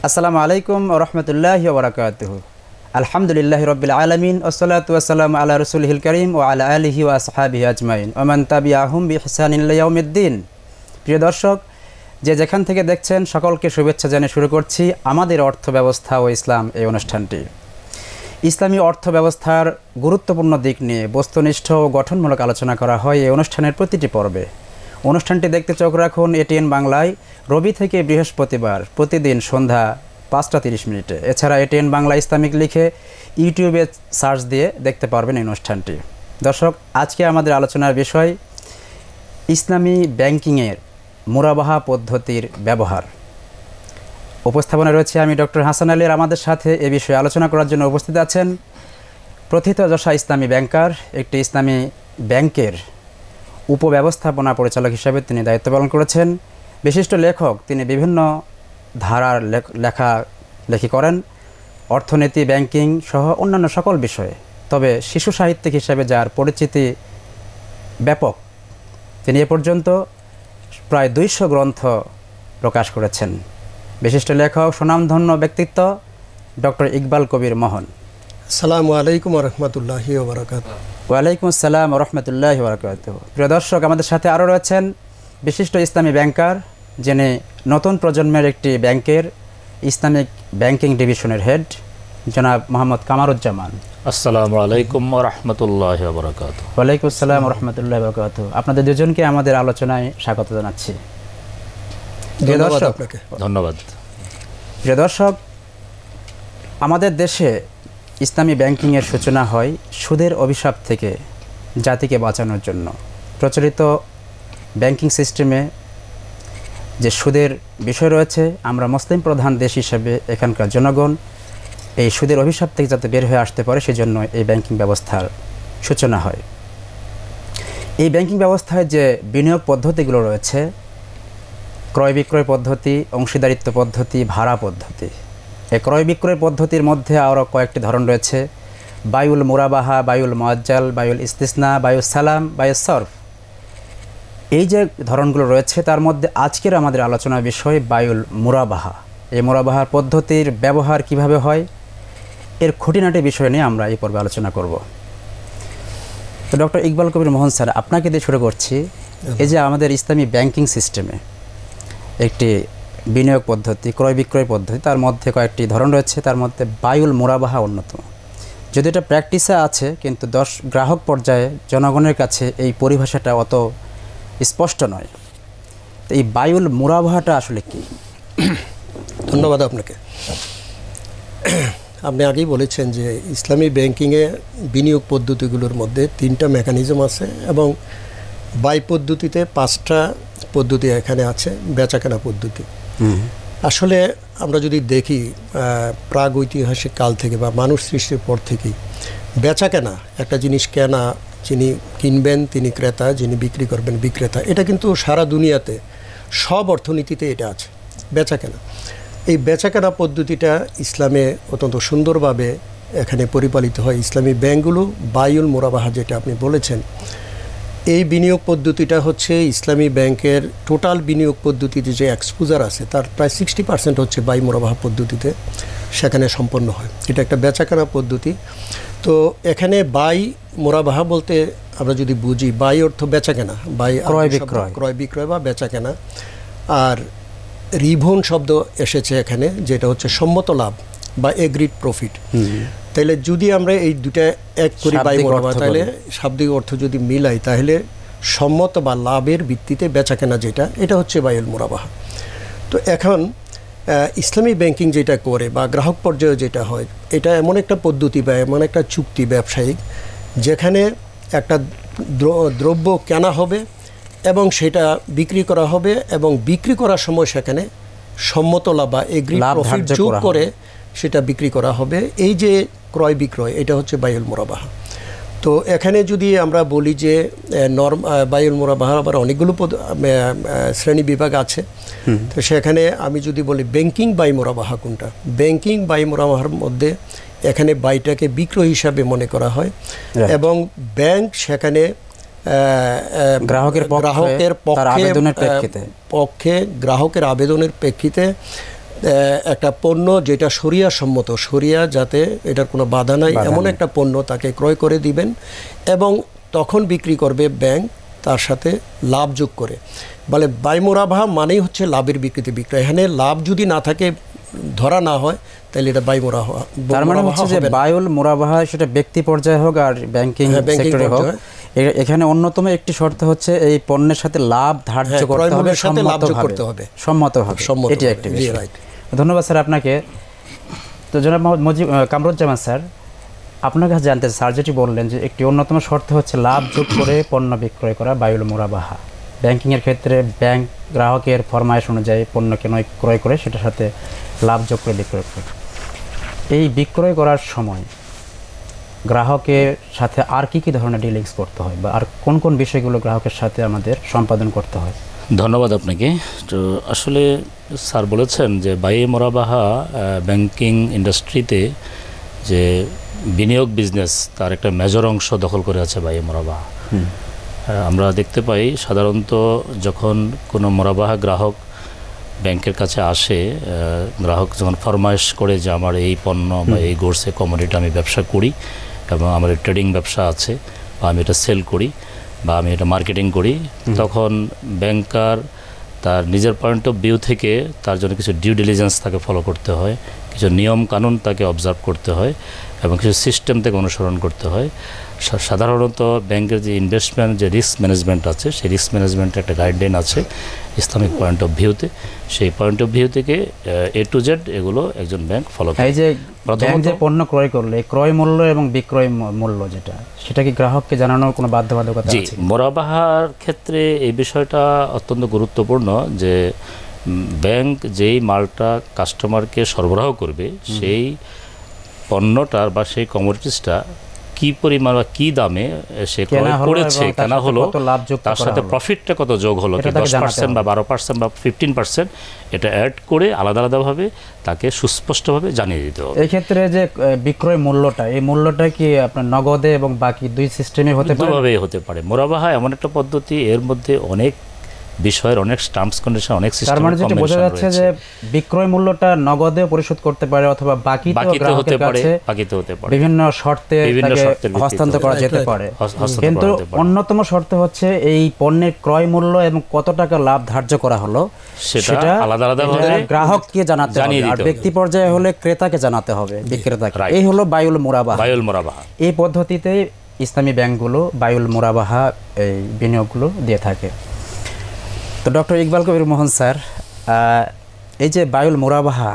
আসসালামু আলাইকুম ওয়া রাহমাতুল্লাহি ওয়া বারাকাতুহু। আলহামদুলিল্লাহি রাব্বিল আলামিন ওয়াসসালাতু ওয়াসসালামু আলা রাসূলিহিল কারীম ওয়া আলা আলিহি ওয়া আসহাবিহি আজমাইন ওয়া মান তাবিআহুম বিইহসানিন ইলা ইয়াউমিদ্দিন। প্রিয় দর্শক, যে যেখান থেকে দেখছেন সকলকে শুভেচ্ছা জানিয়ে শুরু করছি আমাদের অর্থব্যবস্থা ও ইসলাম এই অনুষ্ঠানটি। ইসলামী অর্থব্যবস্থার গুরুত্বপূর্ণ দিক নিয়ে বস্তুনিষ্ঠ ও গঠনমূলক আলোচনা করা হয় এই অনুষ্ঠানের প্রতিটি পর্বে। অনুষ্ঠানটি দেখতে চোখ রাখুন এটিএন বাংলায় রবি থেকে বৃহস্পতিবার প্রতিদিন সন্ধ্যা 5:30। এছাড়া এটিএন বাংলা ইসলামিক লিখে ইউটিউবে সার্চ দিয়ে দেখতে পারবেন এই অনুষ্ঠানটি। দর্শক, আজকে আমাদের আলোচনার বিষয় ইসলামী ব্যাংকিংয়ের মুরাবাহা পদ্ধতির ব্যবহার। উপস্থাপনা রয়েছে আমি ডক্টর হাসান আলীর। আমাদের সাথে এ বিষয়ে আলোচনা করার জন্য উপস্থিত আছেন প্রথিতযশা ইসলামী ব্যাংকার, একটি ইসলামী ব্যাংকের উপব্যবস্থাপনা পরিচালক হিসেবে তিনি দায়িত্ব পালন করেছেন। বিশিষ্ট লেখক, তিনি বিভিন্ন ধারার লেখালেখি করেন অর্থনীতি, ব্যাংকিং সহ অন্যান্য সকল বিষয়ে। তবে শিশু সাহিত্যিক হিসেবে যার পরিচিতি ব্যাপক, তিনি এ পর্যন্ত প্রায় 200 গ্রন্থ প্রকাশ করেছেন। বিশিষ্ট লেখক, সুনামধন্য ব্যক্তিত্ব ডক্টর ইকবাল কবির মোহন। আসসালামু আলাইকুম ওয়া রাহমাতুল্লাহি ওয়া বারাকাতুহু। ওয়ালাইকুম আসসালাম ওয়া রাহমাতুল্লাহি ওয়া বারাকাতুহু। প্রিয় দর্শক, আমাদের সাথে আরও রয়েছেন বিশিষ্ট ইসলামী ব্যাংকার, যিনি নতুন প্রজন্মের একটি ব্যাংকের ইসলামিক ব্যাংকিং ডিভিশনের হেড, জনাব মোহাম্মদ কামারুজ্জামান। আসসালামু আলাইকুম ওয়া রাহমাতুল্লাহি ওয়া বারাকাতুহু। ওয়ালাইকুম আসসালাম ওয়া রাহমাতুল্লাহি ওয়া বারাকাতুহু। আপনাদের দুজনকে আমাদের আলোচনায় স্বাগত জানাচ্ছি। ধন্যবাদ আপনাকে। ধন্যবাদ। প্রিয় দর্শক, আমাদের দেশে ইসলামী ব্যাংকিংয়ের সূচনা হয় সুদের অভিশাপ থেকে জাতিকে বাঁচানোর জন্য। প্রচলিত ব্যাংকিং সিস্টেমে যে সুদের বিষয় রয়েছে, আমরা মুসলিম প্রধান দেশ হিসেবে এখানকার জনগণ এই সুদের অভিশাপ থেকে যাতে বের হয়ে আসতে পারে, সেজন্য এই ব্যাংকিং ব্যবস্থার সূচনা হয়। এই ব্যাংকিং ব্যবস্থায় যে বিনিয়োগ পদ্ধতিগুলো রয়েছে, ক্রয় বিক্রয় পদ্ধতি, অংশীদারিত্ব পদ্ধতি, ভাড়া পদ্ধতি। এই ক্রয় বিক্রয় পদ্ধতির মধ্যে আরও কয়েকটি ধরন রয়েছে: বায়ুল মুরাবাহা, বায়ুল মুআজ্জাল, বায়ুল ইস্তিসনা, বায়ুল সালাম, বায়ুল সরফ। এই যে ধরনগুলো রয়েছে, তার মধ্যে আজকের আমাদের আলোচনার বিষয় বায়ুল মুরাবাহা। এই মুরাবাহার পদ্ধতির ব্যবহার কিভাবে হয়, এর খুঁটিনাটি বিষয় নিয়ে আমরা এই পর্বে আলোচনা করব। তো ডক্টর ইকবাল কবির মোহন স্যার, আপনাকে দিয়ে শুরু করছি। এই যে আমাদের ইসলামী ব্যাংকিং সিস্টেমে একটি বিনিয়োগ পদ্ধতি, ক্রয় বিক্রয় পদ্ধতি, তার মধ্যে কয়েকটি ধরন রয়েছে, তার মধ্যে বায়ুল মুরাবাহা অন্যতম। যদি এটা প্র্যাকটিসে আছে, কিন্তু গ্রাহক পর্যায়ে জনগণের কাছে এই পরিভাষাটা অত স্পষ্ট নয়। তো এই বায়ুল মুরাবাহাটা আসলে কি? ধন্যবাদ আপনাকে। আপনি আগেই বলেছেন যে ইসলামী ব্যাংকিংয়ে বিনিয়োগ পদ্ধতিগুলোর মধ্যে 3টা মেকানিজম আছে এবং বাই পদ্ধতিতে 5টা পদ্ধতি এখানে আছে, বেচাকেনা পদ্ধতি। আসলে আমরা যদি দেখি প্রাগ ঐতিহাসিক কাল থেকে বা মানুষ সৃষ্টির পর থেকেই বেচাকেনা, একটা জিনিস কেনা, যিনি কিনবেন তিনি ক্রেতা, যিনি বিক্রি করবেন বিক্রেতা, এটা কিন্তু সারা দুনিয়াতে সব অর্থনীতিতে এটা আছে, বেচাকেনা। এই বেচাকেনা পদ্ধতিটা ইসলামে অত্যন্ত সুন্দরভাবে এখানে পরিপালিত হয়। ইসলামী ব্যাংকগুলো বায়ুল মুরাবাহা যেটা আপনি বলেছেন, এই বিনিয়োগ পদ্ধতিটা হচ্ছে ইসলামী ব্যাংকের টোটাল বিনিয়োগ পদ্ধতিতে যে এক্সপোজার আছে তার প্রায় 60% হচ্ছে বাই মুরাবাহা পদ্ধতিতে সেখানে সম্পন্ন হয়। এটা একটা বেচাকেনা পদ্ধতি। তো এখানে বাই মুরাবাহা বলতে আমরা যদি বুঝি, বাই অর্থ বেচাকেনা, বাই ক্রয় বিক্রয় বা বেচাকেনা, আর রিভন শব্দ এসেছে এখানে, যেটা হচ্ছে সম্মত লাভ বা এগ্রিড প্রফিট। তাহলে যদি আমরা এই দুটা এক করি, বাই মুরাবাহা, তাহলে শাব্দিক অর্থ যদি মিলাই, তাহলে সম্মত বা লাভের ভিত্তিতে বেচাকেনা যেটা, এটা হচ্ছে বায়ুল মুরাবাহা। তো এখন ইসলামী ব্যাংকিং যেটা করে বা গ্রাহক পর্যায়ে যেটা হয়, এটা এমন একটা পদ্ধতি বা এমন একটা চুক্তি ব্যবসায়িক, যেখানে একটা দ্রব্য কেনা হবে এবং সেটা বিক্রি করা হবে, এবং বিক্রি করার সময় সেখানে সম্মত লাভ বা এগ্রি প্রফিট যোগ করে সেটা বিক্রি করা হবে। এই যে ক্রয় বিক্রয়, এটা হচ্ছে বায়ুল মুরাবাহা। তো এখানে যদি আমরা বলি যে বায়ুল মুরাবাহার আবার অনেকগুলো শ্রেণী বিভাগ আছে। তো সেখানে আমি যদি বলি ব্যাংকিং বাই মুরাবাহা কোনটা, ব্যাংকিং বাই মুরাবাহার মধ্যে এখানে বাইটাকে বিক্রয় হিসাবে মনে করা হয় এবং ব্যাংক সেখানে গ্রাহকের পক্ষে গ্রাহকের আবেদনের প্রেক্ষিতে একটা পণ্য যেটা শরিয়া সম্মত, শরিয়া যাতে এটার কোনো বাধা নাই এমন একটা পণ্য তাকে ক্রয় করে দিবেন এবং তখন বিক্রি করবে ব্যাংক তার সাথে লাভ যোগ করে। বলে বাই মুরাবাহা মানেই হচ্ছে লাভের বিক্রিতে বিক্রয়। এখানে লাভ যদি না থাকে, ধরা না হয়, তাহলে এটা বাই মুরাবাহা। তার মানে হচ্ছে যে বায়ুল মুরাবাহা সেটা ব্যক্তি পর্যায়ে হোক আর ব্যাংকিং সেক্টরে হোক, এখানে অন্যতম একটি শর্ত হচ্ছে এই পণ্যের সাথে লাভ ধার্য করতে হবে, সম্মতভাবে। এটি একটি বিষয়। ধন্যবাদ স্যার আপনাকে। তো জনাব কামরুজ্জামান স্যার, আপনার কাছে জানতে স্যার যেটি বললেন যে একটি অন্যতম শর্ত হচ্ছে লাভ যোগ করে পণ্য বিক্রয় করা বায়ুল মুরাবাহা। ব্যাংকিংয়ের ক্ষেত্রে ব্যাংক গ্রাহকের ফরমায়েশ অনুযায়ী পণ্যকে ক্রয় করে সেটার সাথে লাভ যোগ করে বিক্রয় করে। এই বিক্রয় করার সময় গ্রাহকের সাথে আর কি ধরনের ডিলিংস করতে হয় বা আর কোন কোন বিষয়গুলো গ্রাহকের সাথে আমাদের সম্পাদন করতে হয়? ধন্যবাদ আপনাকে। তো আসলে স্যার বলেছেন যে বাই মুরাবাহা ব্যাংকিং ইন্ডাস্ট্রিতে যে বিনিয়োগ বিজনেস তার একটা মেজর অংশ দখল করে আছে বাই মুরাবাহা। আমরা দেখতে পাই সাধারণত যখন কোনো মুরাবাহা গ্রাহক ব্যাংকের কাছে আসে, গ্রাহক যখন ফরমায়েশ করে যে আমার এই পণ্য বা এই গোর্সে কমোডিটি আমি ব্যবসা করি এবং আমার ট্রেডিং ব্যবসা আছে বা আমি এটা সেল করি বা আমি এটা মার্কেটিং করি, তখন ব্যাংকার তার নিজের পয়েন্ট অফ ভিউ থেকে তার জন্য কিছু ডিউ ডিলিজেন্স তাকে ফলো করতে হয়, কিছু নিয়ম কানুন তাকে অবজার্ভ করতে হয় এবং কিছু সিস্টেম থেকে অনুসরণ করতে হয়। সাধারণত ব্যাংকের যে ইনভেস্টমেন্ট যে রিস্ক ম্যানেজমেন্ট আছে, সেই রিস্ক ম্যানেজমেন্টের একটা গাইডলাইন আছে ইসলামিক পয়েন্ট অফ ভিউতে। সেই পয়েন্ট অফ ভিউ থেকে A to Z এগুলো একজন ব্যাংক ফলো করে। এই যে ব্যাংক যে পণ্য ক্রয় করলে ক্রয় মূল্য এবং বিক্রয় মূল্য সেটা কি গ্রাহককে জানানোর কোনো বাধ্যবাধকতা আছে? মুরাবাহার ক্ষেত্রে এই বিষয়টা অত্যন্ত গুরুত্বপূর্ণ যে ব্যাংক যেই মালটা কাস্টমারকে সরবরাহ করবে সেই পণ্যটার বা সেই কমোডিটিসটা কি পরিমাণ বা কি দামে সে ক্রয় করেছে, কেনা হলো, তার সাথে প্রফিটটা কত যোগ হলো, কি 10% বা 12% বা 15%, এটা অ্যাড করে আলাদা আলাদাভাবে তাকে সুস্পষ্টভাবে জানিয়ে দিতে হবে। এই ক্ষেত্রে যে বিক্রয় মূল্যটা, এই মূল্যটা কি আপনার নগদে এবং বাকি দুই সিস্টেমে হতে পারে? দুভাবেই হতে পারে। মুরাবাহা এমন একটা পদ্ধতি, এর মধ্যে অনেক বিষয়ের অনেক টার্মস কন্ডিশন, অনেক সিস্টেম। তার মানে যেটা বোঝা যাচ্ছে যে বিক্রয় মূল্যটা নগদে পরিশোধ করতে পারে অথবা বাকিতে হতে পারে, বিভিন্ন শর্তে হস্তান্তর করা যেতে পারে। কিন্তু অন্যতম শর্ত হচ্ছে এই পণ্যের ক্রয় মূল্য এবং কত টাকা লাভ ধার্য করা হলো সেটা আলাদা আলাদাভাবে গ্রাহককে জানাতে হবে, আর ব্যক্তি পর্যায়ে হলে ক্রেতাকে জানাতে হবে, বিক্রেতাকে। এই হলো বায়ুল মুরাবাহা। এই পদ্ধতিতে ইসলামী ব্যাংকগুলো বায়ুল মুরাবাহা এই বিনিয়োগগুলো দিয়ে থাকে। তো ডক্টর ইকবাল কবির মোহন স্যার, এই যে বায়ুল মুরাবাহা,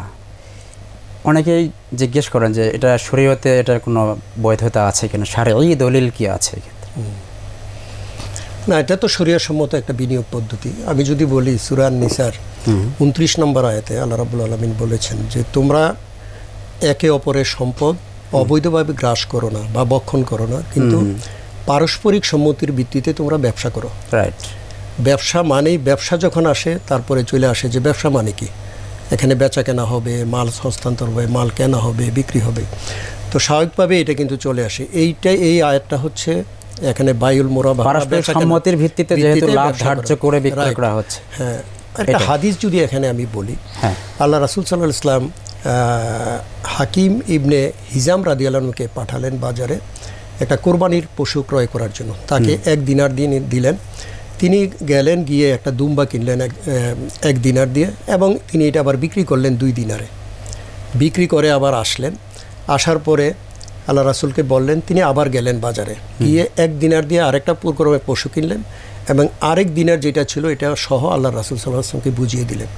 অনেকেই জিজ্ঞেস করেন যে এটা শরীয়তে এটার কোনো বৈধতা আছে কিনা, শারঈ দলিল কি আছে এক্ষেত্রে? না, এটা তো শরীয়সম্মত একটা বিনিয়োগ পদ্ধতি। আমি যদি বলি সূরা নিসার 29 নম্বর আয়াতে আল্লাহ রাব্বুল আলামিন বলেছেন যে তোমরা একে অপরের সম্পদ অবৈধভাবে গ্রাস করো না বা বক্ষণ করো না, কিন্তু পারস্পরিক সম্মতির ভিত্তিতে তোমরা ব্যবসা করো। রাইট। ব্যবসা মানেই, ব্যবসা যখন আসে তারপরে চলে আসে যে ব্যবসা মানে কি, এখানে বেচা কেনা হবে, মাল হস্তান্তর হবে, মাল কেনা হবে, বিক্রি হবে। তো স্বাভাবিকভাবে এটা কিন্তু চলে আসে। এই আয়াতটা হচ্ছে এখানে বায়ুল মুরাবাহা, পারস্পরিক সম্মতির ভিত্তিতে যেহেতু লাভ ধার্য করে বিক্রয় করা হচ্ছে। হ্যাঁ, একটা হাদিস যদি এখানে আমি বলি, আল্লাহ রাসূল সাল্লাল্লাহু আলাইহি ওয়াসাল্লাম হাকিম ইবনে হিজাম রাদিয়াল্লাহু আনহুকে পাঠালেন বাজারে একটা কোরবানির পশু ক্রয় করার জন্য। তাকে 1 দিনার দিলেন। তিনি গেলেন, গিয়ে একটা দুম্বা কিনলেন 1 দিনার দিয়ে, এবং তিনি এটা আবার বিক্রি করলেন 2 দিনারে। বিক্রি করে আবার আসলেন। আসার পরে আল্লাহ রাসূলকে বললেন, তিনি আবার গেলেন বাজারে, গিয়ে 1 দিনার দিয়ে আরেকটা কোরবানির পশু কিনলেন এবং আরেক দিনার যেটা ছিল এটা সহ আল্লাহ রাসূল সাল্লাল্লাহু আলাইহি ওয়াসাল্লামকে বুঝিয়ে দিলেন।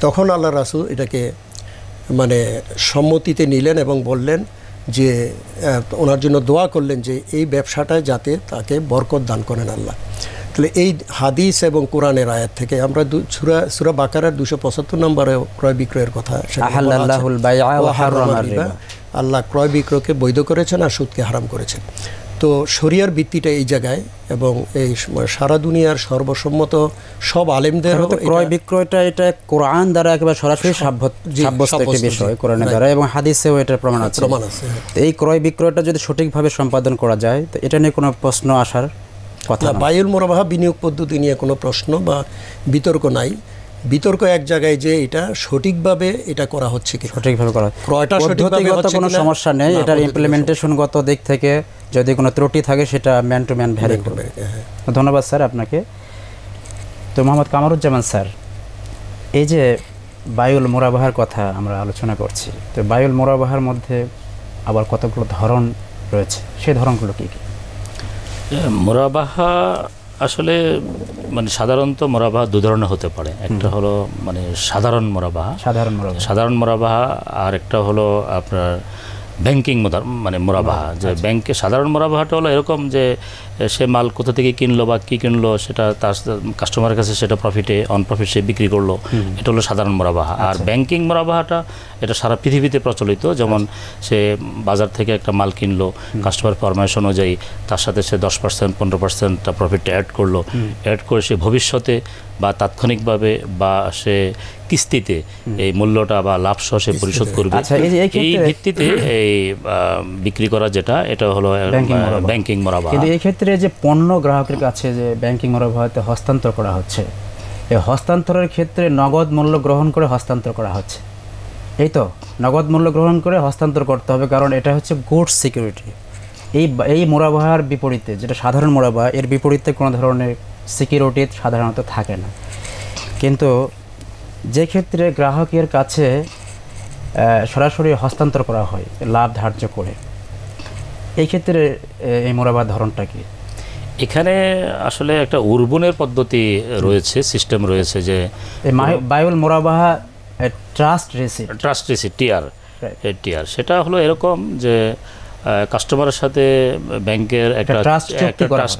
তখন আল্লাহ রাসূল এটাকে মানে সম্মতিতে নিলেন এবং বললেন যে ওনার জন্য দোয়া করলেন যে এই ব্যবসাটায় যাতে তাকে বরকত দান করেন আল্লাহ। তাহলে এই হাদিস এবং কোরআনের আয়াত থেকে আমরা সূরা বাকারার 275 নম্বরে ক্রয় বিক্রয়ের কথা, আল্লাহ ক্রয় বিক্রয়কে বৈধ করেছেন আর সুদকে হারাম করেছেন। তো শরিয়ার ভিত্তিটা এই জায়গায়, এবং এই সারা দুনিয়ার সর্বসম্মত সব আলেমদের ক্রয় বিক্রয়টা এটা কোরআন দ্বারা একেবারে সরাসরি সাব্যস্ত একটি বিষয়, কোরআনের দ্বারা, এবং হাদিসেও এটার প্রমাণ আছে। এই ক্রয় বিক্রয়টা যদি সঠিকভাবে সম্পাদন করা যায় তো এটা নিয়ে কোনো প্রশ্ন আসার কথা না। বায়ুল মুরাবাহা বিনিয়োগ পদ্ধতি নিয়ে কোনো প্রশ্ন বা বিতর্ক নাই। বিতর্ক এক জায়গায় যে এটা সঠিকভাবে এটা করা হচ্ছে কি সঠিকভাবে করা ক্রয়টা সঠিকভাবে পদ্ধতিগত হচ্ছে কোনো কিনা? সমস্যা নেই, না, এটার পদ্ধতিগত ইমপ্লিমেন্টেশনগত দিক থেকে যদি কোনো ত্রুটি থাকে সেটা ম্যান টু ম্যান ভ্যারি করবে। হ্যাঁ। ধন্যবাদ স্যার আপনাকে। তো মোহাম্মদ কামারুজ্জামান স্যার, এই যে বায়ুল মোরাবাহার কথা আমরা আলোচনা করছি, তো বায়ুল মোরাবাহার মধ্যে আবার কতগুলো ধরন রয়েছে, সেই ধরনগুলো কী কী? মোরাবাহা আসলে মানে সাধারণত মোরাবাহা দু ধরনের হতে পারে। একটা হলো মানে সাধারণ মোরাবাহা, সাধারণ মোরাবাহা, আর একটা হলো আপনার ব্যাংকিং মানে মোরাবাহা। যে ব্যাংকে সাধারণ মোরাবাহাটা হলো এরকম যে সে মাল কোথা থেকে কিনলো বা কী কিনলো সেটা তার কাস্টমারের কাছে সেটা অন প্রফিট সে বিক্রি করলো, এটা হলো সাধারণ মোরাবাহা। আর ব্যাংকিং মোরাবাহাটা এটা সারা পৃথিবীতে প্রচলিত। যেমন সে বাজার থেকে একটা মাল কিনলো, কাস্টমার ফরমাইশ অনুযায়ী তার সাথে সে 10% 15% প্রফিটটা অ্যাড করলো, অ্যাড করে সে ভবিষ্যতে বা তাৎক্ষণিকভাবে বা সে কিস্তিতে এই মূল্যটা বা লাভ সহ সে পরিশোধ করবে। এই ভিত্তিতে এই বিক্রি করা যেটা, এটা হলো ব্যাংকিং মোরাবাহা। কিন্তু এই ক্ষেত্রে যে পণ্য গ্রাহকের কাছে যে ব্যাংকিং মোরাবাহাতে হস্তান্তর করা হচ্ছে, এই হস্তান্তরের ক্ষেত্রে নগদ মূল্য গ্রহণ করে হস্তান্তর করা হচ্ছে, এই তো নগদ মূল্য গ্রহণ করে হস্তান্তর করতে হবে, কারণ এটা হচ্ছে গুডস সিকিউরিটি। এই মোরাবাহার বিপরীতে যেটা সাধারণ মোরাবাহা, এর বিপরীতে কোনো ধরনের সিকিউরিটি সাধারণত থাকে না। কিন্তু যে ক্ষেত্রে গ্রাহকের কাছে সরাসরি হস্তান্তর করা হয় লাভ ধার্য করে, এই ক্ষেত্রে এই মোরাবাহার ধরনটা কি? এখানে আসলে একটা উর্বনের পদ্ধতি রয়েছে, সিস্টেম রয়েছে যে বায়ুল মোরাবাহা ট্রাস্ট রিসিট টিআর। সেটা হলো এরকম যে কাস্টমারের সাথে ব্যাংকের একটা ট্রাস্ট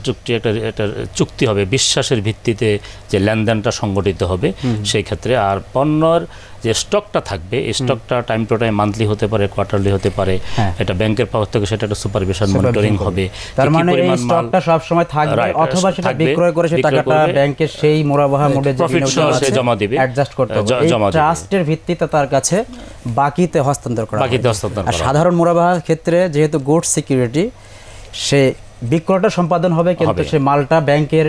চুক্তি, একটা চুক্তি হবে, বিশ্বাসের ভিত্তিতে যে লেনদেনটা সংগঠিত হবে সেই ক্ষেত্রে। আর পণ্যর যে স্টকটা থাকবে, এই স্টকটা টাইম টু টাইম মান্থলি হতে পারে, কোয়ার্টারলি হতে পারে, এটা ব্যাংকের পক্ষ থেকে সেটা একটা সুপারভিশন মনিটরিং হবে। তার মানে এই স্টকটা সব সময় থাকবে, অথবা সেটা বিক্রয় করে সেই টাকাটা ব্যাংকের সেই মোরাবাহা মোডে যে জমা দিবে, অ্যাডজাস্ট করতে হবে। এই ট্রাস্টের ভিত্তিতে তার কাছে বাকিতে হস্তান্তর করা হবে। আর সাধারণ মোরাবাহার ক্ষেত্রে যেহেতু গুডস সিকিউরিটি, সে বিক্রয়টা সম্পাদন হবে, কিন্তু সে মালটা ব্যাংকের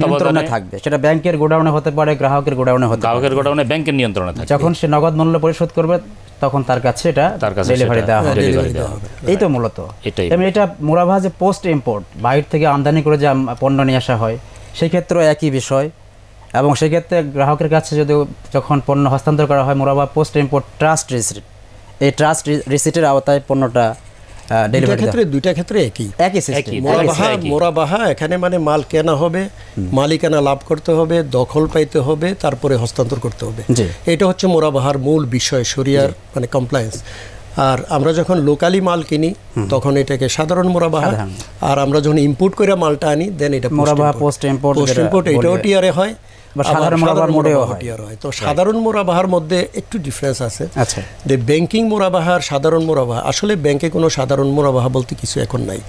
নিয়ন্ত্রণে থাকবে। সেটা ব্যাংকের গোডাউনে হতে পারে, গ্রাহকের গোডাউনে হতে পারে, ব্যাংকের নিয়ন্ত্রণে থাকবে। যখন সে নগদ মূল্য পরিশোধ করবে তখন তার কাছে এটা ডেলিভারি দেওয়া হবে। এই তো মূলত এটা মোরাবাহা যে পোস্ট ইম্পোর্ট, বাইরে থেকে আমদানি করে যে পণ্য নিয়ে আসা হয়, সেই ক্ষেত্রেও একই বিষয়। এবং সেক্ষেত্রে গ্রাহকের কাছে যদি যখন পণ্য হস্তান্তর করা হয়, মোরাবাহা পোস্ট ইম্পোর্ট ট্রাস্ট রিসিট, এই ট্রাস্ট রিসিটের আওতায় পণ্যটা দুইটা ক্ষেত্রে একই সিস্টেম। মোরাবাহা এখানে মানে মাল কেনা হবে, মালিকানা লাভ করতে হবে, দখল পাইতে হবে, তারপরে হস্তান্তর করতে হবে। এটা হচ্ছে মোরাবাহার মূল বিষয়, শরিয়ার মানে কমপ্লায়েন্স। আর আমরা যখন লোকালি মাল কিনি তখন এটাকে সাধারণ মোরাবাহা, আর আমরা যখন ইম্পোর্ট করে মালটা আনি দেন এটা মোরাবাহা পোস্ট ইম্পোর্ট। এটাও টিআরে হয়, সাধারণ মোরাবাহার মোডেও হয়। তো সাধারণ মোরাবাহার মধ্যে একটু ডিফারেন্স আছে। যে ব্যাংকিং মোরাবাহার সাধারণ মোরাবাহা, আসলে ব্যাংকে কোনো সাধারণ মোরাবাহা বলতে কিছু এখন নাই,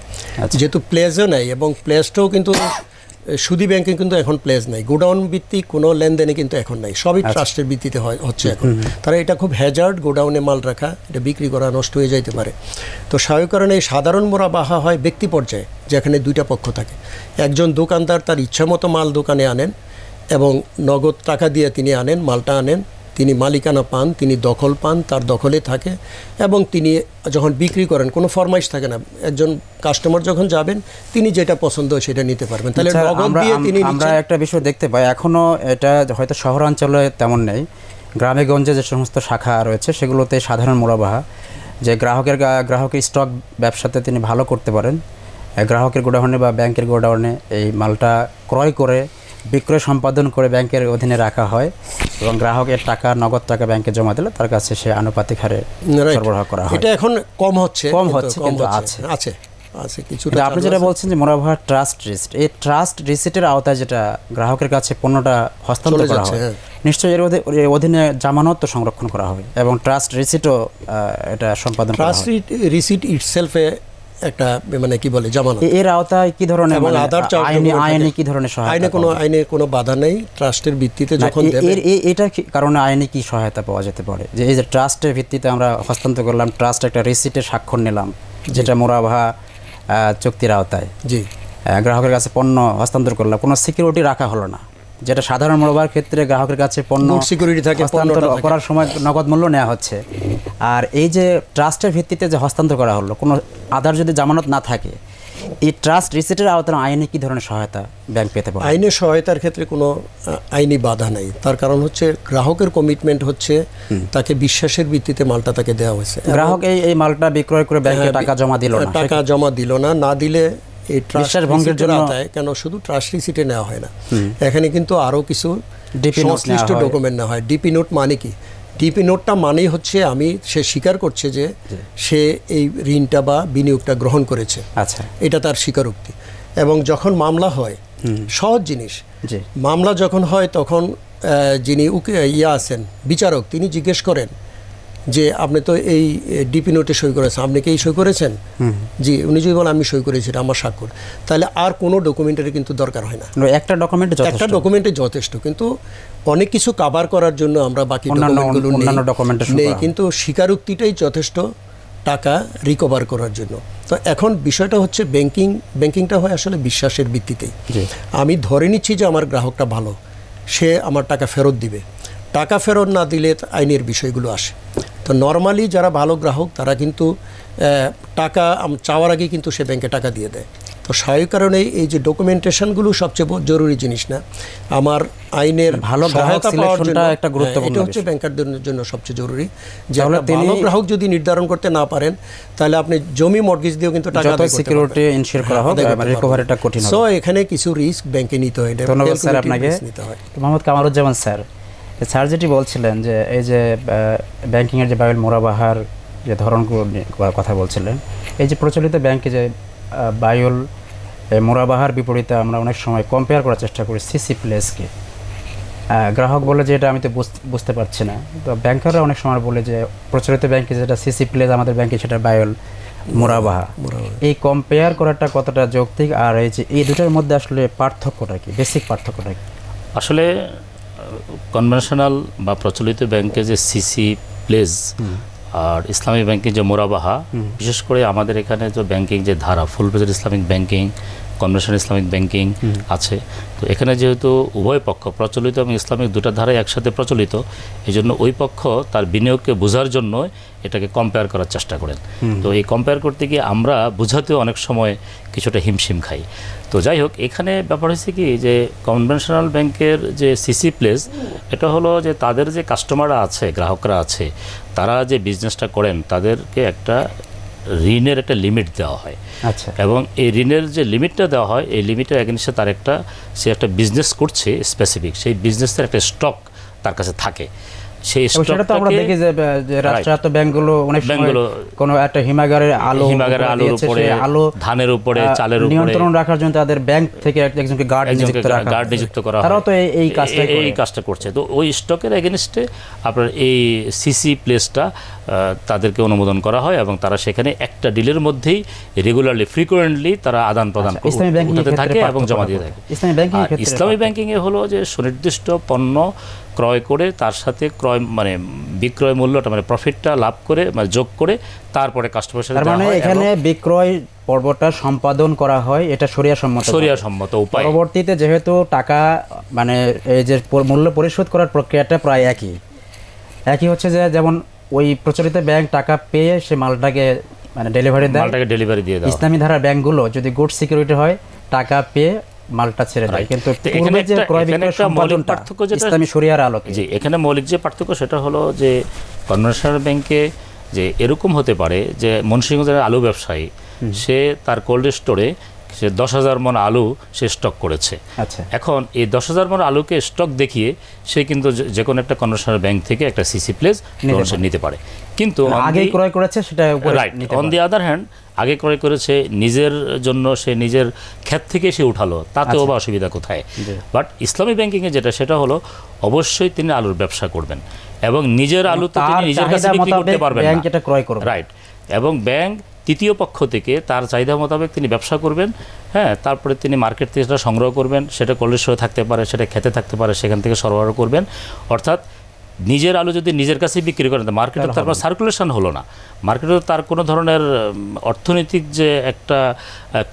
যেহেতু প্লেজও নাই, এবং প্লেজটাও কিন্তু সুদী ব্যাংকে কিন্তু এখন প্লেজ নাই, গোডাউন ভিত্তিক কোনো লেনদেনে কিন্তু এখন নাই, সবই ট্রাস্টের ভিত্তিতে হচ্ছে এখন। তারা এটা খুব হ্যাজার্ড, গোডাউনে মাল রাখা, এটা বিক্রি করা, নষ্ট হয়ে যাইতে পারে। তো স্বাভাবিক কারণে এই সাধারণ মোরাবাহা হয় ব্যক্তি পর্যায়ে, যেখানে দুইটা পক্ষ থাকে। একজন দোকানদার তার ইচ্ছা মতো মাল দোকানে আনেন এবং নগদ টাকা দিয়ে তিনি আনেন, মালটা আনেন, তিনি মালিকানা পান, তিনি দখল পান, তার দখলে থাকে, এবং তিনি যখন বিক্রি করেন কোনো ফরমাইশ থাকে না। একজন কাস্টমার যখন যাবেন তিনি যেটা পছন্দ সেটা নিতে পারবেন। তাহলে নগদ দিয়ে তিনি আমরা একটা বিষয় দেখতে পাই, এখনও এটা হয়তো শহরাঞ্চলে তেমন নেই, গ্রামে গঞ্জে যে সমস্ত শাখা রয়েছে সেগুলোতে সাধারণ মোরাবাহা, যে গ্রাহকের স্টক ব্যবসাতে তিনি ভালো করতে পারেন, গ্রাহকের গোডাউনে বা ব্যাংকের গোডাউনে এই মালটা ক্রয় করে বিক্রয় সম্পাদন করে ব্যাংকের অধীনে রাখা হয়, এবং গ্রাহকের টাকা, নগদ টাকা ব্যাংকে জমা দিলে তার কাছে সে আনুপাতিক হারে সরবরাহ করা হয়। এটা এখন কম হচ্ছে কিন্তু আছে কিছুটা। আপনি যেটা বলছেন যে মোরাবাহা ট্রাস্ট রিসিট, এই ট্রাস্ট রিসিটের আওতায় যেটা গ্রাহকের কাছে পণ্যটা হস্তান্তর করা হয়, নিশ্চয়ই এর অধীনে জামানত সংরক্ষণ করা হবে, এবং ট্রাস্ট রিসিটও এটা সম্পাদন করা হয়। ট্রাস্ট রিসিট ইটসেলফে একটা মানে কি বলে জামানত, এর আওতায় কি ধরনের আইনি কি ধরনের সহায়তা? আইনে কোনো বাধা নেই, ট্রাস্টের ভিত্তিতে যখন এটা কারণে আইনে কি সহায়তা পাওয়া যেতে পারে? যে এই যে ট্রাস্টের ভিত্তিতে আমরা হস্তান্তর করলাম, ট্রাস্ট একটা রিসিটের স্বাক্ষর নিলাম, যেটা মোরাবাহা চুক্তির আওতায়, গ্রাহকের কাছে পণ্য হস্তান্তর করলাম, কোনো সিকিউরিটি রাখা হলো না, যেটা সাধারণ মোরাবাহার ক্ষেত্রে গ্রাহকের কাছে পণ্য সিকিউরিটি থাকে, হস্তান্তর করার সময় নগদ মূল্য নেওয়া হচ্ছে। আর এই যে ট্রাস্টের ভিত্তিতে যে হস্তান্তর করা হলো, কোনো আধার যদি জামানত না থাকে, এই ট্রাস্ট রিসিটের আওতায় আইনে কি ধরনের সহায়তা ব্যাংক পেতে পারে? আইনের সহায়তার ক্ষেত্রে কোনো আইনি বাধা নেই। তার কারণ হচ্ছে গ্রাহকের কমিটমেন্ট হচ্ছে তাকে বিশ্বাসের ভিত্তিতে মালটা তাকে দেওয়া হয়েছে। গ্রাহক এই মালটা বিক্রয় করে ব্যাংকে টাকা জমা দিল না, টাকা জমা দিল না, না দিলে এই ট্রাস্ট ভঙ্গের জন্য কেন শুধু ট্রাস্ট রিসিটে নেওয়া হয় না, এখানে কিন্তু আরও কিছু সংশ্লিষ্ট ডকুমেন্ট নেওয়া হয়। ডিপি নোট মানে কি? ডিপি নোটটা মানেই হচ্ছে সে স্বীকার করছে যে সে এই ঋণটা বা বিনিয়োগটা গ্রহণ করেছে। আচ্ছা, এটা তার স্বীকারোক্তি। এবং যখন মামলা হয়, সহজ জিনিস, মামলা যখন হয় তখন যিনি আছেন বিচারক, তিনি জিজ্ঞেস করেন যে আপনি তো এই ডিপি নোটে সই করেছেন, আপনি কি এই সই করেছেন? জি। উনি যদি বলেন আমি সই করেছি, এটা আমার স্বাক্ষর, তাহলে আর কোনো ডকুমেন্টারি কিন্তু দরকার হয় না, একটা ডকুমেন্টে যথেষ্ট। কিন্তু অনেক কিছু কভার করার জন্য আমরা বাকি ডকুমেন্টগুলো নেই, কিন্তু স্বীকারোক্তিটাই যথেষ্ট টাকা রিকভার করার জন্য। তো এখন বিষয়টা হচ্ছে ব্যাংকিংটা হয় আসলে বিশ্বাসের ভিত্তিতেই। আমি ধরে নিচ্ছি যে আমার গ্রাহকটা ভালো, সে আমার টাকা ফেরত দিবে। টাকা ফেরত না দিলে আইনের বিষয়গুলো আসে। তো নর্মালি যারা ভালো গ্রাহক তারা কিন্তু টাকা চাওয়ার আগে কিন্তু সে ব্যাংকে টাকা দিয়ে দেয়। তো স্বাভাবিক কারণে এই যে ডকুমেন্টেশনগুলো সবচেয়ে জরুরি জিনিস না, আমার আইনের ভালো সহায়তা পাওয়ার জন্য একটা গুরুত্বপূর্ণ এটা হচ্ছে ব্যাংকারদের জন্য সবচেয়ে জরুরি। যে ভালো গ্রাহক যদি নির্ধারণ করতে না পারেন, তাহলে আপনি জমি মর্টগেজ দিয়েও কিন্তু টাকা যত সিকিউরিটি ইনশিওর করা হবে, রিকভারিটা কঠিন হবে। সো এখানে কিছু রিস্ক ব্যাংকে নিতে হয়। ধন্যবাদ স্যার আপনাকে। মোহাম্মদ কামারুজ্জামান স্যার, স্যার যেটি বলছিলেন যে এই যে ব্যাংকিংয়ের যে বায়ুল মোরাবাহার যে ধরনগুলো কথা বলছিলেন, এই যে প্রচলিত ব্যাংকে যে বায়ুল মোরাবাহার বিপরীতে আমরা অনেক সময় কম্পেয়ার করার চেষ্টা করি সিসি প্লেসকে। গ্রাহক বলে যে এটা আমি তো বুঝতে পারছি না, তো ব্যাংকাররা অনেক সময় বলে যে প্রচলিত ব্যাংকে যেটা সিসি প্লেস আমাদের ব্যাংকে সেটা বায়ুল মোরাবাহা। এই কম্পেয়ার করাটা কতটা যৌক্তিক, আর এই যে এই দুটোর মধ্যে আসলে পার্থক্যটা কি, বেসিক পার্থক্যটা কি? আসলে কনভেনশনাল বা প্রচলিত ব্যাংকে যে সিসি প্লেস আর ইসলামী ব্যাংকিং যে মোরাবাহা, বিশেষ করে আমাদের এখানে যে ব্যাংকিং যে ধারা full fledged Islamic banking, conventional Islamic banking আছে, তো এখানে যেহেতু উভয় পক্ষ প্রচলিত এবং ইসলামিক দুটা ধারাই একসাথে প্রচলিত, এই জন্য ওই পক্ষ তার বিনিয়োগকে বোঝার জন্য এটাকে কম্পেয়ার করার চেষ্টা করেন। তো এই কম্পেয়ার করতে গিয়ে আমরা বোঝাতেও অনেক সময় কিছুটা হিমশিম খাই। তো যাই হোক, এখানে ব্যাপার হয়েছে কি যে কনভেনশনাল ব্যাংকের যে সিসি প্লেস, এটা হলো যে তাদের যে কাস্টমাররা আছে, গ্রাহকরা আছে, তারা যে বিজনেসটা করেন তাদেরকে একটা ঋণের একটা লিমিট দেওয়া হয়। আচ্ছা। এবং এই ঋণের যে লিমিটটা দেওয়া হয়, এই লিমিটের এগেইনস্টে তার সে একটা বিজনেস করছে স্পেসিফিক, সেই বিজনেসের একটা স্টক তার কাছে থাকে। সেই স্টকটা আমরা দেখি যে রাষ্ট্রায়ত্ত ব্যাংকগুলো অনেক সময় কোনো একটা হিমাগারের আলোর উপরে, ধানের উপরে, চালের উপরে নিয়ন্ত্রণ রাখার জন্য তাদের ব্যাংক থেকে একজনকে গার্ড নিযুক্ত করা হয়। তারাও তো এই কাজটা করছে। তো ওই স্টকের এগেইনস্টে আপনার এই সিসি প্লেসটা তাদেরকে অনুমোদন করা হয় এবং তারা সেখানে একটা ডিলের মধ্যেই রেগুলারলি ফ্রিকোয়েন্টলি তারা আদান প্রদান করতে থাকে এবং জমা দিয়ে থাকে। ইসলামী ব্যাংকিংয়ে হলো যে সুনির্দিষ্ট পণ্য ক্রয় করে তার সাথে বিক্রয় মূল্যটা প্রফিটটা লাভ করে যোগ করে তারপরে কাস্টমারের সাথে দেওয়া হয়। এখানে বিক্রয় পর্বটা সম্পাদন করা হয়, এটা শরিয়াসম্মত উপায়। পরবর্তীতে যেহেতু টাকা এই যে মূল্য পরিশোধ করার প্রক্রিয়াটা প্রায় একই হচ্ছে, যে যেমন ওই প্রচলিত ব্যাংক টাকা পেয়ে সে মালটাকে ডেলিভারি দিয়ে দেয়। ইসলামী ধারার ব্যাংকগুলো যদি গুড সিকিউরিটি হয়, টাকা পেয়ে মালটা ছেড়ে দেয়। কিন্তু ইসলামী শরিয়ার আলোকে এখানে মৌলিক যে পার্থক্য সেটা হলো যে কনভেনশনাল ব্যাংকে যে এরকম হতে পারে যে মনসিংহের আলু ব্যবসায়ী, সে তার কোল্ড স্টোরে সে 10,000 মণ আলু সে স্টক করেছে। আচ্ছা। এখন এই 10,000 মণ আলুকে স্টক দেখিয়ে সে কিন্তু যে কোনো একটা কনভেনশনাল ব্যাংক থেকে একটা সিসি প্লেস নিতে পারে। কিন্তু আগে ক্রয় করেছে সেটা অন দি আদার হ্যান্ড আগে ক্রয় করেছে নিজের জন্য, সে নিজের ক্ষেত থেকে সে উঠালো, তাতেও বা অসুবিধা কোথায়? বাট ইসলামী ব্যাংকিংয়ে যেটা, সেটা হলো অবশ্যই তিনি আলুর ব্যবসা করবেন এবং নিজের আলু তো তিনি নিজের কাছে বিক্রি করতে পারবেন না, রাইট। এবং ব্যাংক তৃতীয় পক্ষ থেকে তার চাহিদা মোতাবেক তিনি ব্যবসা করবেন। হ্যাঁ, তারপরে তিনি মার্কেট থেকে সেটা সংগ্রহ করবেন, সেটা কোল্ড স্টোরে থাকতে পারে, সেটা খেতে থাকতে পারে, সেখান থেকে সরবরাহ করবেন। অর্থাৎ নিজের আলু যদি নিজের কাছে বিক্রি করেন, মার্কেটে তার সার্কুলেশন হলো না, মার্কেটে তার কোনো ধরনের অর্থনৈতিক যে একটা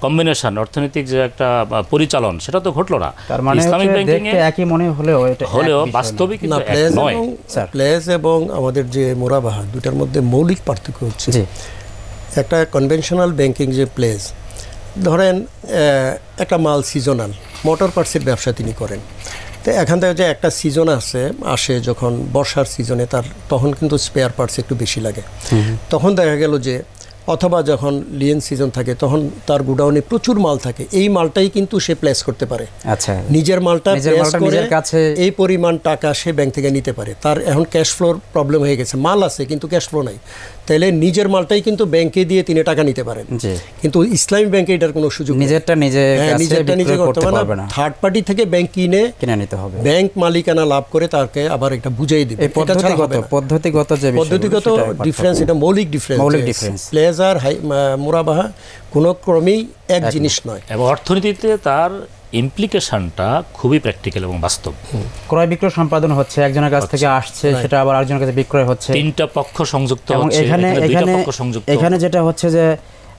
কম্বিনেশন, অর্থনৈতিক যে একটা পরিচালন, সেটা তো ঘটলো না। ইসলামিক ব্যাংকিংয়ে একই মনে হলেও বাস্তবে কিন্তু এক নয়। প্লেস এবং আমাদের যে মোরাবাহা দুটার মধ্যে মৌলিক পার্থক্য হচ্ছে, একটা কনভেনশনাল ব্যাংকিং যে প্লেস, ধরেন একটা মাল সিজনাল, মোটর পার্টসের ব্যবসা তিনি করেন, তো এখান থেকে যে একটা সিজন আসে যখন বর্ষার সিজনে তখন কিন্তু স্পেয়ার পার্টস একটু বেশি লাগে। তখন দেখা গেল যে, অথবা যখন লিয়েন সিজন থাকে তখন তার গোডাউনে প্রচুর মাল থাকে, এই মালটাই কিন্তু সে প্লেস করতে পারে। আচ্ছা, নিজের মালটা প্লেস করে এই পরিমাণ টাকা সে ব্যাংক থেকে নিতে পারে। তার এখন ক্যাশ ফ্লোর প্রবলেম হয়ে গেছে, মাল আছে কিন্তু ক্যাশ ফ্লো নাই, তাহলে নিজের মালটাই কিন্তু ব্যাংকে দিয়ে তিনি টাকা নিতে পারেন। কিন্তু ইসলামী ব্যাংকে এটার কোনো সুযোগ নেই, নিজেরটা নিজে করতে পারবে না, থার্ড পার্টি থেকে ব্যাংক কিনে নিতে হবে, ব্যাংক মালিকানা লাভ করে তাকে আবার একটা বুঝাই দিবে। পদ্ধতিগত ডিফারেন্স, এটা মৌলিক ডিফারেন্স। প্লেস আর মোরাবাহা কোনো ক্রমেই এক জিনিস নয়, এবং অর্থনীতিতে তার ইমপ্লিকেশনটা খুবই প্র্যাকটিক্যাল এবং বাস্তব। ক্রয় বিক্রয় সম্পাদন হচ্ছে, একজনের কাছ থেকে আসছে, সেটা আবার আরেকজনের কাছে বিক্রয় হচ্ছে, তিনটা পক্ষ সংযুক্ত হচ্ছে। এখানে যেটা হচ্ছে যে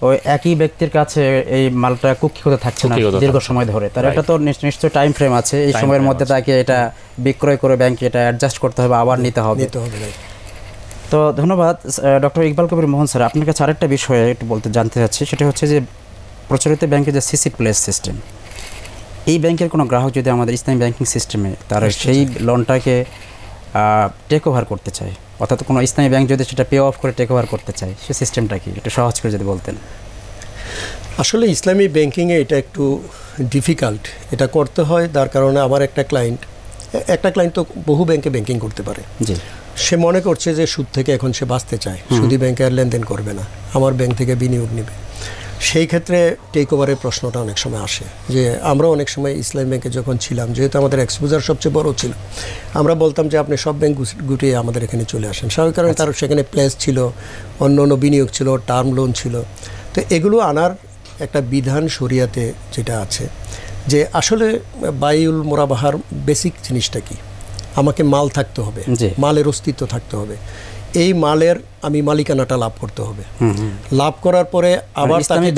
ওই একই ব্যক্তির কাছে এই মালটা কুক্ষিগত থাকছে না দীর্ঘ সময় ধরে, তার একটা তো নিশ্চয় টাইম ফ্রেম আছে, এই সময়ের মধ্যে তাকে এটা বিক্রয় করে ব্যাংকে এটা অ্যাডজাস্ট করতে হবে, আবার নিতে হবে। তো ধন্যবাদ ডক্টর ইকবাল কবির মোহন স্যার। আপনার কাছে আরেকটা বিষয়ে একটু জানতে চাচ্ছি, সেটা হচ্ছে যে প্রচলিত ব্যাংকের যে সিসি প্লেস সিস্টেম, এই ব্যাংকের কোনো গ্রাহক যদি আমাদের ইসলামী ব্যাংকিং সিস্টেমে তার সেই লোনটাকে টেক ওভার করতে চায়, অর্থাৎ কোনো ইসলামী ব্যাংক যদি সেটা পে অফ করে টেক ওভার করতে চায়, সেই সিস্টেমটা কি একটু সহজ করে যদি বলতেন। আসলে ইসলামী ব্যাংকিংয়ে এটা একটু ডিফিকাল্ট, এটা করতে হয়। তার কারণে আমার একটা ক্লায়েন্ট তো বহু ব্যাংকে ব্যাংকিং করতে পারে, সে মনে করছে যে সুদ থেকে এখন সে বাঁচতে চায়, সুদী ব্যাংকে আর লেনদেন করবে না, আমার ব্যাংক থেকে বিনিয়োগ নেবে। সেই ক্ষেত্রে টেক ওভারের প্রশ্নটা অনেক সময় আসে, যে আমরা অনেক সময় ইসলামী ব্যাংকে যখন ছিলাম, যেহেতু আমাদের এক্সপোজার সবচেয়ে বড় ছিল, আমরা বলতাম যে আপনি সব ব্যাংক গুটিয়ে আমাদের এখানে চলে আসেন। স্বাভাবিক কারণে তার সেখানে প্লেস ছিল, অন্য বিনিয়োগ ছিল, টার্ম লোন ছিল। তো এগুলো আনার একটা বিধান শরিয়াতে যেটা আছে, যে আসলে বাইউল মোরাবাহার বেসিক জিনিসটা কি, আমাকে মাল থাকতে হবে, মালের অস্তিত্ব থাকতে হবে, এই মালের আমি মালিকানাটা লাভ করতে হবে, লাভ করার পরে আবার তাকে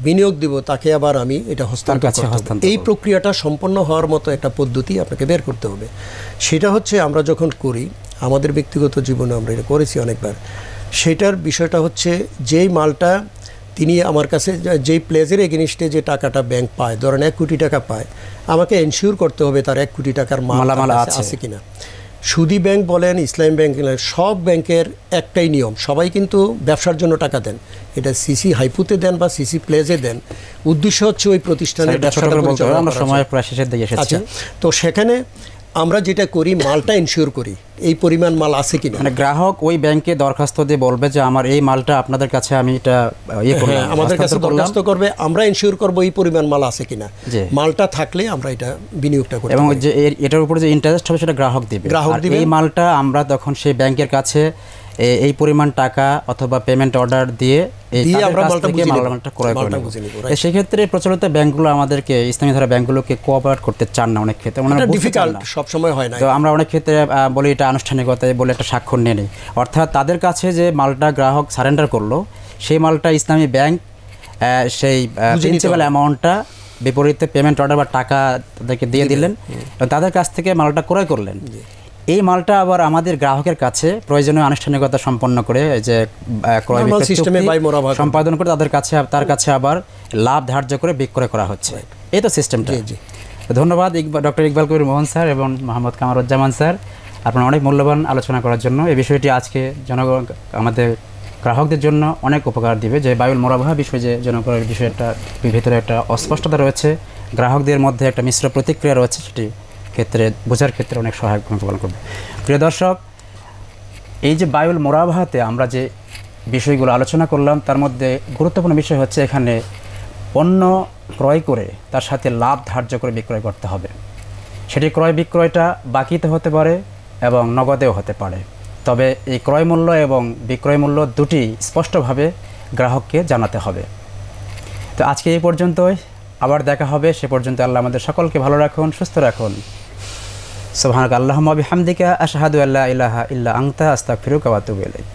বিনিয়োগ দিব, তাকে আবার আমি এটা হস্তান্তর করতে হবে। এই প্রক্রিয়াটা সম্পন্ন হওয়ার মতো একটা পদ্ধতি আপনাকে বের করতে হবে। সেটা হচ্ছে আমরা যখন করি, আমাদের ব্যক্তিগত জীবনে আমরা এটা করেছি অনেকবার। সেটার বিষয়টা হচ্ছে, যেই মালটা তিনি আমার কাছে, যেই প্লেজের এগেনিস্টে যে টাকাটা ব্যাংক পায়, ধরেন 1 কোটি টাকা পায়, আমাকে এনশিওর করতে হবে তার 1 কোটি টাকার মালামাল আছে কিনা। সুদী ব্যাংক বলেন, ইসলামী ব্যাংক, সব ব্যাংকের একটাই নিয়ম, সবাই কিন্তু ব্যবসার জন্য টাকা দেন, এটা সিসি হাইপুতে দেন বা সিসি প্লেজে দেন, উদ্দেশ্য হচ্ছে ওই প্রতিষ্ঠানের ব্যবসাটা পরিচালনা করা। আচ্ছা, তো সেখানে আমরা যেটা করি, মালটা ইনশিওর করি, এই পরিমাণ মাল আছে কিনা। মানে গ্রাহক ওই ব্যাংকে দরখাস্ত দিয়ে বলবে যে আমার এই মালটা আপনাদের কাছে আমি এটা আমাদের কাছে দরখাস্ত করবে, আমরা ইনশিওর করব এই পরিমাণ মাল আছে কিনা, মালটা থাকলে আমরা এটা বিনিয়োগটা করি, এবং যে এটার উপরে যে ইন্টারেস্ট হবে সেটা গ্রাহক দিবে। এই মালটা আমরা তখন সেই ব্যাংকের কাছে এই পরিমাণ টাকা অথবা পেমেন্ট অর্ডার দিয়ে আমরা মালটা ক্রয় করে নেব। সেক্ষেত্রে প্রচলিত ব্যাংকগুলো আমাদেরকে, ইসলামী ধারা ব্যাংকগুলোকে কোঅপারেট করতে চান না, অনেক ক্ষেত্রে ডিফিকাল্ট, সবসময় হয় না। তো আমরা অনেক ক্ষেত্রে বলি এটা আনুষ্ঠানিকতায় বলে একটা স্বাক্ষর নিয়ে নেই, অর্থাৎ তাদের কাছে যে মালটা গ্রাহক সারেন্ডার করলো, সেই মালটা ইসলামী ব্যাংক সেই প্রিন্সিপাল অ্যামাউন্টটা বিপরীতে পেমেন্ট অর্ডার বা টাকা তাদেরকে দিয়ে দিলেন, তাদের কাছ থেকে মালটা ক্রয় করলেন। এই মালটা আবার আমাদের গ্রাহকের কাছে প্রয়োজনীয় আনুষ্ঠানিকতা সম্পন্ন করে, যে ক্রয় বিক্রয় সম্পাদন করে তার কাছে আবার লাভ ধার্য করে বিক্রয় করা হচ্ছে। এই তো সিস্টেমটা। ধন্যবাদ ডক্টর ইকবাল কবির মোহন স্যার এবং মোহাম্মদ কামারুজ্জামান স্যার, আপনার অনেক মূল্যবান আলোচনা করার জন্য। এই বিষয়টি আজকে জনগণ, আমাদের গ্রাহকদের জন্য অনেক উপকার দিবে, যে বায়ুল মোরাবাহা বিষয়, যে জনগণের বিষয়টা ভিতরে একটা অস্পষ্টতা রয়েছে, গ্রাহকদের মধ্যে একটা মিশ্র প্রতিক্রিয়া রয়েছে, সেটি ক্ষেত্রে বোঝার ক্ষেত্রে অনেক সহায়ক ভূমিকা পালন করবে। প্রিয় দর্শক, এই যে বায়ুল মোরাবাহাতে আমরা যে বিষয়গুলো আলোচনা করলাম, তার মধ্যে গুরুত্বপূর্ণ বিষয় হচ্ছে এখানে পণ্য ক্রয় করে তার সাথে লাভ ধার্য করে বিক্রয় করতে হবে। সেটি ক্রয় বিক্রয়টা বাকিতে হতে পারে এবং নগদেও হতে পারে, তবে এই ক্রয় মূল্য এবং বিক্রয় মূল্য দুটি স্পষ্টভাবে গ্রাহককে জানাতে হবে। তো আজকে এই পর্যন্তই, আবার দেখা হবে। সে পর্যন্ত আল্লাহ আমাদের সকলকে ভালো রাখুন, সুস্থ রাখুন। সুবহানাকা আল্লাহুম্মা বিহামদিকা আশহাদু আল্লা ইলাহা ইল্লা আনতা আস্তাগফিরুকা ওয়া আতুবু ইলাইক।